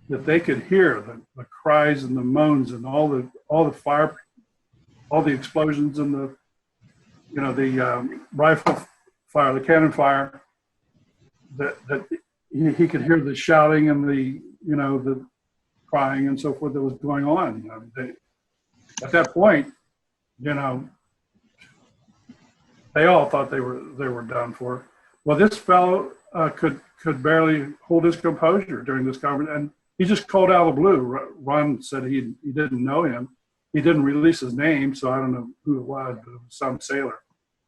that they could hear the cries and the moans and all the fire, all the explosions and the rifle fire, the cannon fire. That he could hear the shouting and the crying and so forth that was going on. At that point, they all thought they were done for. Well, this fellow could barely hold his composure during this conference, and he just called out of the blue. Ron said he didn't know him. He didn't release his name, so I don't know who it was, but it was some sailor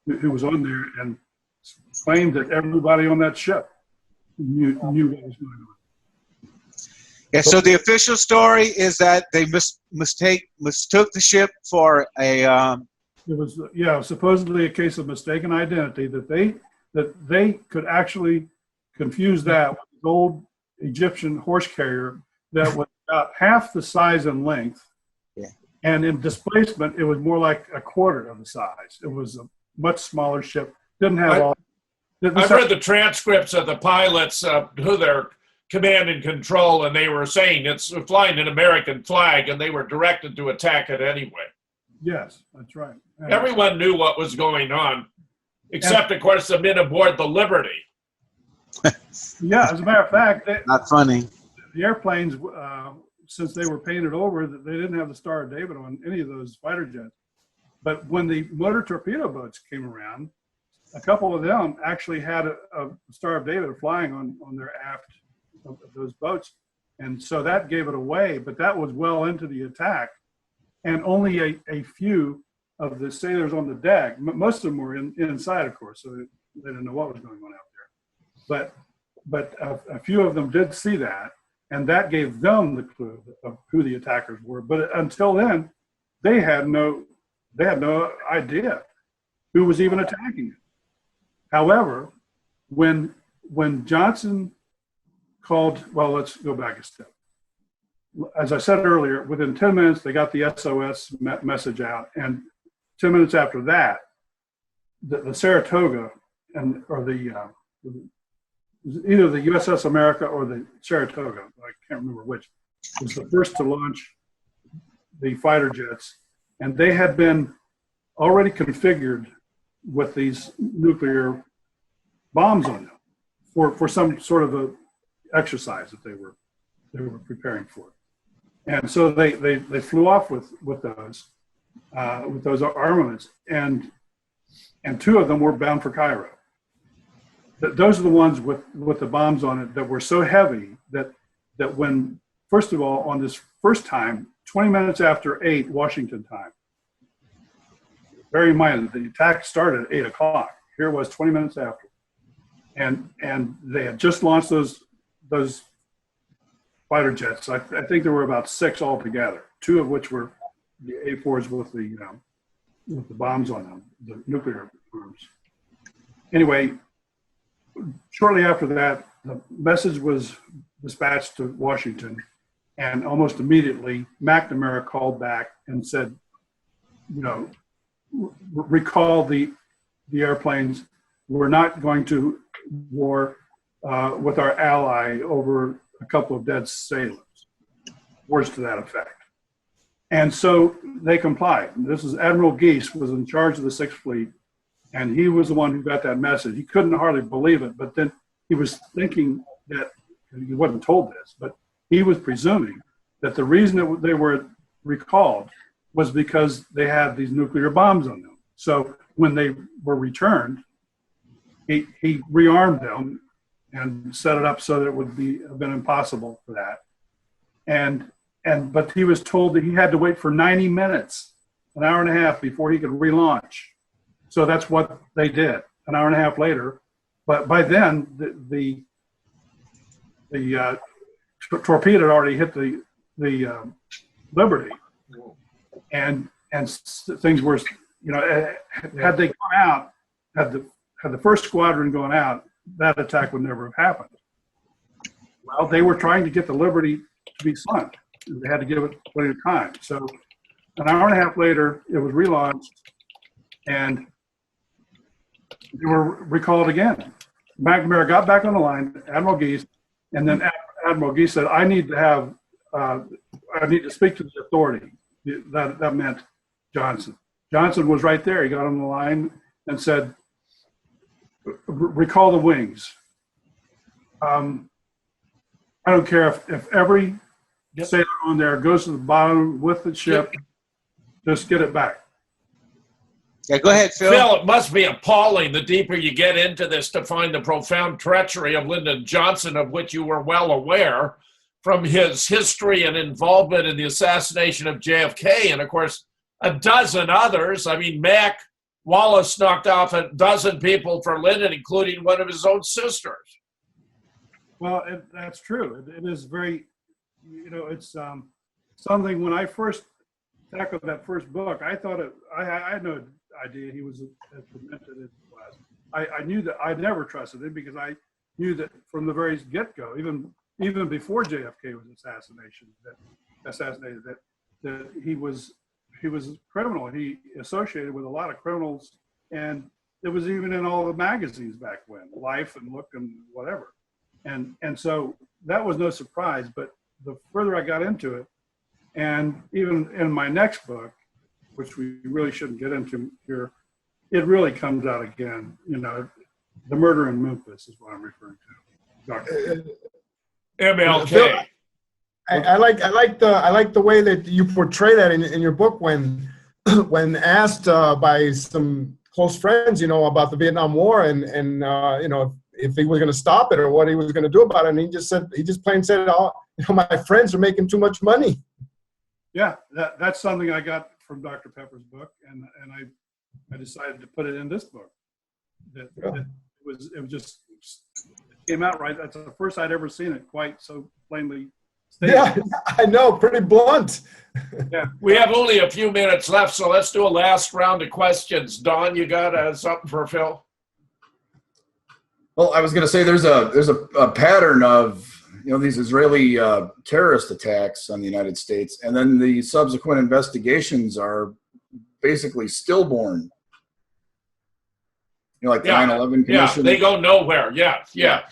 who was on there and claimed that everybody on that ship knew what was going on. Yeah, so the official story is that they mistook the ship for a. It was supposedly a case of mistaken identity, that they could actually confuse that with the old Egyptian horse carrier that was about half the size and length And in displacement, it was more like a quarter of the size. It was a much smaller ship. Didn't have all. I've read the transcripts of the pilots who they're command and control, and they were saying it's flying an American flag, and they were directed to attack it anyway. Yes, that's right. And everyone knew what was going on, except, of course, the men aboard the Liberty. Yeah, as a matter of fact, not funny. The airplanes, since they were painted over, they didn't have the Star of David on any of those fighter jets. But when the motor torpedo boats came around, a couple of them actually had a Star of David flying on their aft of those boats. And so that gave it away, but that was well into the attack. And only a few of the sailors on the deck, most of them were inside, of course, so they didn't know what was going on out there. But a few of them did see that, and that gave them the clue of who the attackers were. But until then, they had no idea who was even attacking it. However, when Johnson called, well, let's go back a step. As I said earlier, within 10 minutes, they got the SOS message out. And 10 minutes after that, the Saratoga, either the USS America or the Saratoga, I can't remember which, was the first to launch the fighter jets. And they had been already configured with these nuclear bombs on them for some sort of a exercise that they were preparing for. And so they flew off with those armaments, and two of them were bound for Cairo. Those are the ones with the bombs on it that were so heavy that when, first of all, on this first time, 20 minutes after 8 Washington time, bear in mind that the attack started at 8 o'clock. Here it was 20 minutes after. And they had just launched those fighter jets. I think there were about 6 altogether, 2 of which were the A4s with the bombs on them, the nuclear arms. Anyway, shortly after that, the message was dispatched to Washington, and almost immediately McNamara called back and said, recall the airplanes. We're not going to war with our ally over a couple of dead sailors. Words to that effect. And so they complied. This is Admiral Geese was in charge of the Sixth Fleet, and he was the one who got that message. He couldn't hardly believe it, but then he was thinking that, he wasn't told this, but he was presuming that the reason that they were recalled was because they had these nuclear bombs on them. So when they were returned, he rearmed them and set it up so that it would have been impossible for that. But he was told that he had to wait for 90 minutes, an hour and a half, before he could relaunch. So that's what they did, an hour and a half later. But by then, the torpedo had already hit the Liberty, and things were, had they gone out, had the first squadron gone out, that attack would never have happened. Well, they were trying to get the Liberty to be sunk. They had to give it plenty of time. So an hour and a half later, it was relaunched, and they were recalled again. McNamara got back on the line, Admiral Geese, and then Admiral Geese said, I need to speak to the authority. That meant Johnson. Johnson was right there. He got on the line and said, recall the wings. I don't care if every sailor on there goes to the bottom with the ship, just get it back. Yeah, go ahead, Phil. Phil, it must be appalling the deeper you get into this to find the profound treachery of Lyndon Johnson, of which you were well aware from his history and involvement in the assassination of JFK, and of course, a dozen others. I mean, Mac Wallace knocked off a dozen people for Lyndon, including one of his own sisters. Well, that's true. It is very, it's something. When I first tackled that first book, I thought I had no idea he was as demented as he was. I knew that I never trusted him because I knew that from the very get-go, even before JFK was assassinated, that he was was a criminal. He associated with a lot of criminals, and it was even in all the magazines back when, Life and Look and whatever. And so that was no surprise. But the further I got into it, and even in my next book, which we really shouldn't get into here, it really comes out again. You know, the murder in Memphis is what I'm referring to. MLK. I like the way that you portray that in your book when asked by some close friends, you know, about the Vietnam War and you know, if he was going to stop it or what he was going to do about it, and he just plain said, "Oh, you know, my friends are making too much money." Yeah, that's something I got from Dr. Pepper's book, and I decided to put it in this book. That it was just it came out right. That's the first I'd ever seen it quite so plainly stated. Yeah, I know, pretty blunt. Yeah, We have only a few minutes left, so let's do a last round of questions. Don, you got something for Phil? Well, I was going to say there's a pattern of, you know, these Israeli terrorist attacks on the United States, and then the subsequent investigations are basically stillborn. You know, like the 9/11 Commission. Yeah, they go nowhere. Yeah.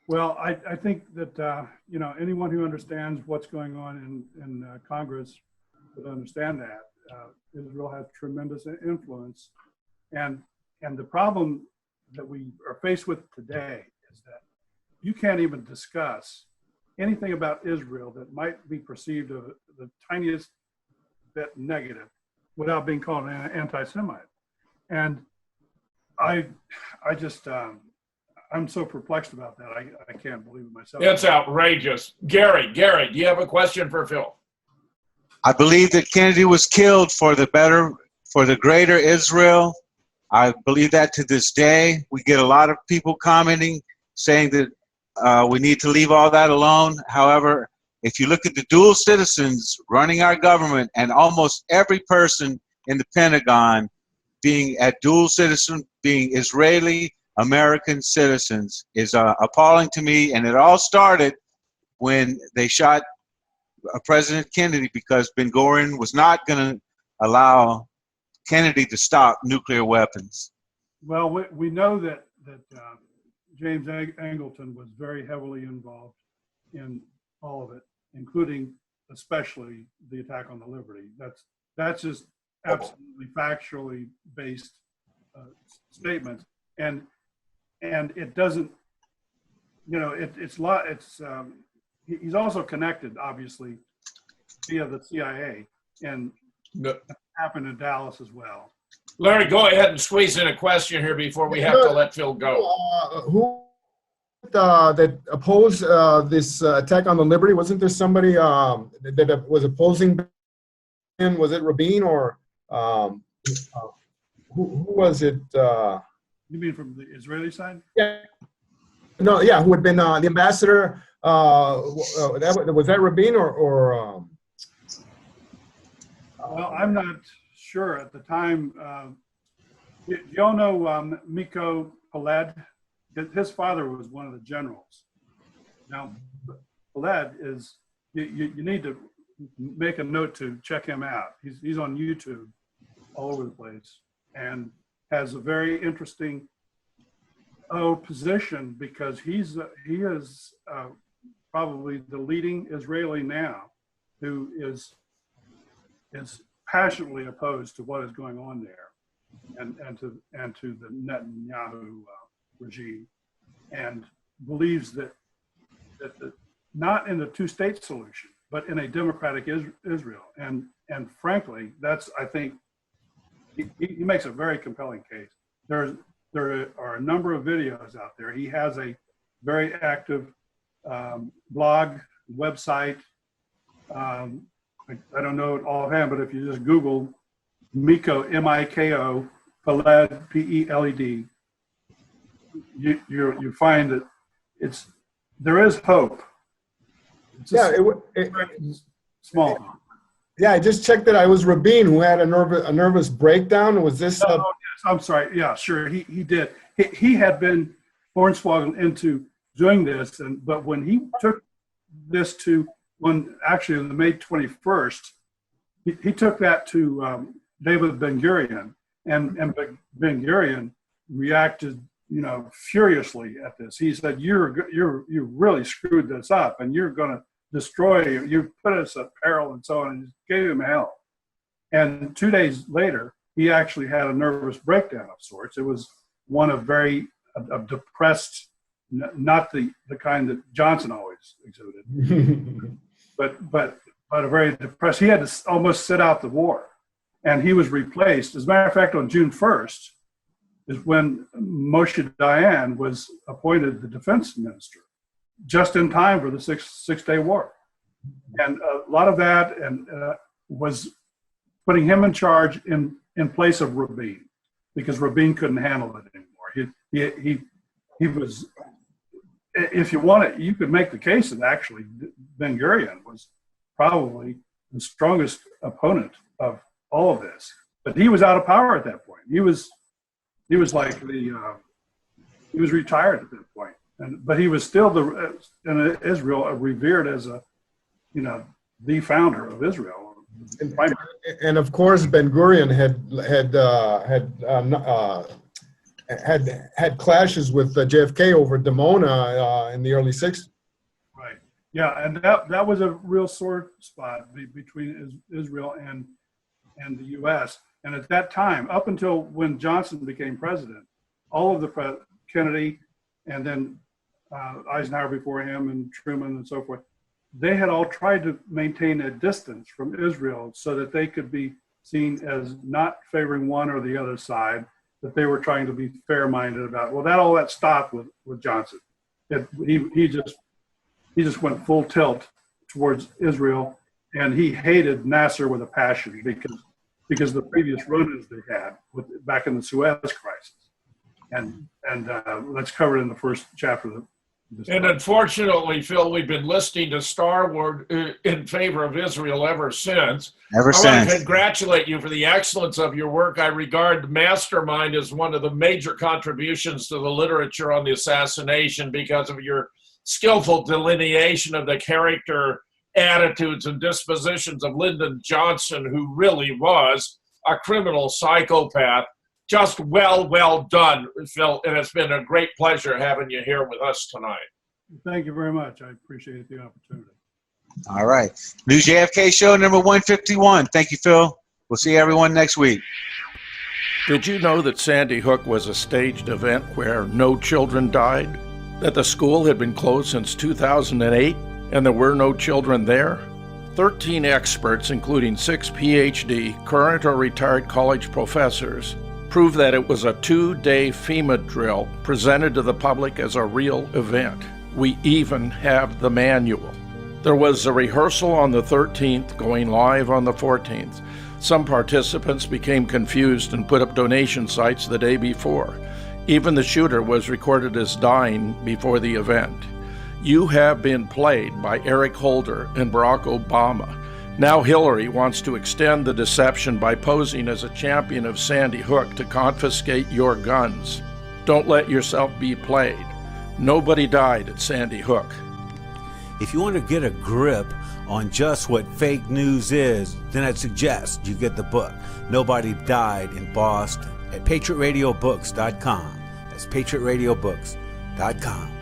Well, I think that you know, anyone who understands what's going on in Congress would understand that Israel has tremendous influence, and the problem that we are faced with today is that you can't even discuss anything about Israel that might be perceived of the tiniest bit negative without being called an anti-Semite. And I just I'm so perplexed about that. I can't believe it myself. It's outrageous. Gary, do you have a question for Phil? I believe that Kennedy was killed for the greater Israel. I believe that to this day. We get a lot of people commenting saying that we need to leave all that alone. However, if you look at the dual citizens running our government and almost every person in the Pentagon being a dual citizen, being Israeli American citizens, is appalling to me. And it all started when they shot President Kennedy because Ben Gurion was not going to allow Kennedy to stop nuclear weapons. Well, we know that James Angleton was very heavily involved in all of it, including especially the attack on the Liberty. That's just absolutely factually based statements, and it doesn't, you know, he's also connected, obviously, via the CIA, and happened in Dallas as well. Larry, go ahead and squeeze in a question here before we have to let Phil go. Who that opposed this attack on the Liberty? Wasn't there somebody that was opposing? Was it Rabin or who was it? You mean from the Israeli side? Yeah. No, yeah, who had been the ambassador? Was that Rabin or? Well, I'm not sure at the time. Do you all know Miko Peled? His father was one of the generals. Now, Peled is, you need to make a note to check him out. He's on YouTube all over the place and has a very interesting position because he is probably the leading Israeli now who is passionately opposed to what is going on there and to the Netanyahu regime, and believes that not in the two-state solution, but in a democratic Israel. And frankly, that's, I think, he makes a very compelling case. There are a number of videos out there. He has a very active blog, website. I don't know it offhand, but if you just Google Miko, M-I-K-O, Peled, P-E-L-E-D, you find that there is hope. It's small. Yeah, I just checked that. I was Rabin who had a nervous breakdown. Was this? Oh, yes, I'm sorry. Yeah, sure. He did. He had been hornswoggled into doing this, but when he took this to actually on the May 21st, he took that to David Ben-Gurion, and Ben-Gurion reacted, furiously at this. He said, you really screwed this up, and you're going to destroy you. You put us at peril, and so on, and just gave him hell. And 2 days later, he actually had a nervous breakdown of sorts. It was one of very depressed, not the kind that Johnson always exuded, but a very depressed. He had to almost sit out the war, and he was replaced. As a matter of fact, on June 1st is when Moshe Dayan was appointed the defense minister, just in time for the Six-Day War. And a lot of that was putting him in charge in place of Rabin, because Rabin couldn't handle it anymore. He was, if you want it, you could make the case that actually Ben-Gurion was probably the strongest opponent of all of this, but he was out of power at that point. He was like he was retired at that point, but he was still in Israel revered as the founder of Israel. And of course, Ben-Gurion had clashes with JFK over Dimona in the early 60s. Right. Yeah, and that was a real sore spot between Israel and the U.S. And at that time, up until when Johnson became president, all of the Kennedy and then Eisenhower before him and Truman and so forth, they had all tried to maintain a distance from Israel so that they could be seen as not favoring one or the other side, that they were trying to be fair-minded about. Well, all that stopped with Johnson. He just went full tilt towards Israel, and he hated Nasser with a passion because the previous run-ins they had back in the Suez crisis. And that's covered in the first chapter of this And book. Unfortunately, Phil, we've been listening to Star Wars in favor of Israel ever since. I want to congratulate you for the excellence of your work. I regard Mastermind as one of the major contributions to the literature on the assassination because of your skillful delineation of the character, attitudes, and dispositions of Lyndon Johnson, who really was a criminal psychopath. Just well done, Phil, and it's been a great pleasure having you here with us tonight. Thank you very much. I appreciate the opportunity. All right. New JFK show number 151. Thank you, Phil. We'll see everyone next week. Did you know that Sandy Hook was a staged event where no children died? That the school had been closed since 2008 and there were no children there? 13 experts, including 6 PhD, current or retired college professors, prove that it was a 2-day FEMA drill presented to the public as a real event. We even have the manual. There was a rehearsal on the 13th, going live on the 14th. Some participants became confused and put up donation sites the day before. Even the shooter was recorded as dying before the event. You have been played by Eric Holder and Barack Obama. Now Hillary wants to extend the deception by posing as a champion of Sandy Hook to confiscate your guns. Don't let yourself be played. Nobody died at Sandy Hook. If you want to get a grip on just what fake news is, then I'd suggest you get the book, Nobody Died in Boston, at PatriotRadioBooks.com. That's PatriotRadioBooks.com.